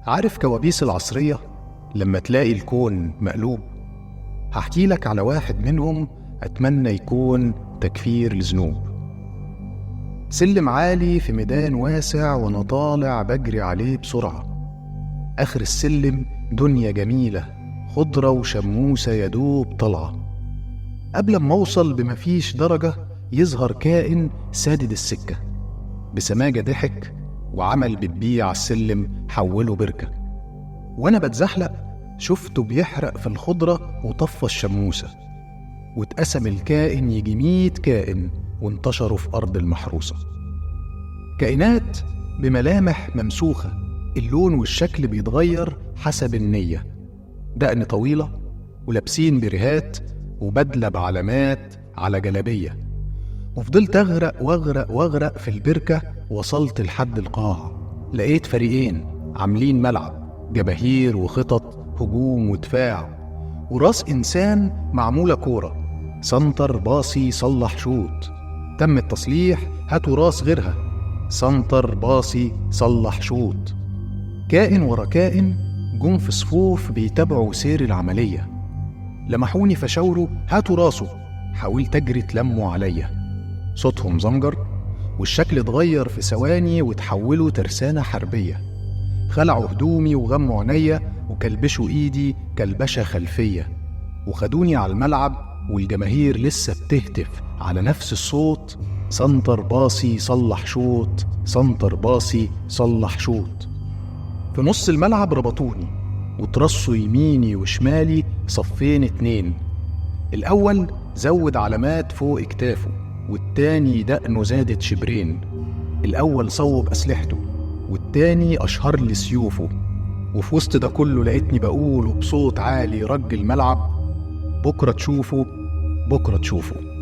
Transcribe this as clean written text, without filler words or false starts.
عارف كوابيس العصرية لما تلاقي الكون مقلوب؟ هحكي لك على واحد منهم أتمنى يكون تكفير لذنوب. سلم عالي في ميدان واسع وأنا طالع بجري عليه بسرعة. آخر السلم دنيا جميلة، خضرة وشموسة يدوب طلعة. قبل ما أوصل بمفيش درجة يظهر كائن سادد السكة، بسماجة ضحك وعمل بتبيع على السلم حوله بركة. وأنا بتزحلق شفته بيحرق في الخضرة وطفى الشموسة، واتقسم الكائن يجي 100 كائن وانتشروا في أرض المحروسة. كائنات بملامح ممسوخة، اللون والشكل بيتغير حسب النية، دقن طويلة ولابسين بريهات وبدلة بعلامات على جلابية. وفضلت أغرق وأغرق وأغرق في البركة. وصلت لحد القاع، لقيت فريقين عاملين ملعب، جماهير وخطط هجوم ودفاع، وراس إنسان معمولة كورة، سنتر باصي صلح شوط. تم التصليح، هاتوا راس غيرها، سنتر باصي صلح شوط. كائن ورا كائن جم في صفوف بيتابعوا سير العملية. لمحوني فشاوروا هاتوا راسه، حاولت أجري تلموا عليا. صوتهم زمجر والشكل اتغير في ثواني وتحولوا ترسانة حربية. خلعوا هدومي وغموا عينيا وكلبشوا ايدي كلبشة خلفية، وخدوني على الملعب والجماهير لسه بتهتف على نفس الصوت، سنتر باصي صلح شوط، سنتر باصي صلح شوط. في نص الملعب ربطوني وترصوا يميني وشمالي صفين 2. الأول زود علامات فوق اكتافه، والتاني دقنه زادت شبرين. الأول صوب أسلحته والتاني أشهر لي سيوفه. وفي وسط ده كله لقيتني بقول وبصوت عالي رج الملعب: بكرة تشوفوا، بكرة تشوفوا.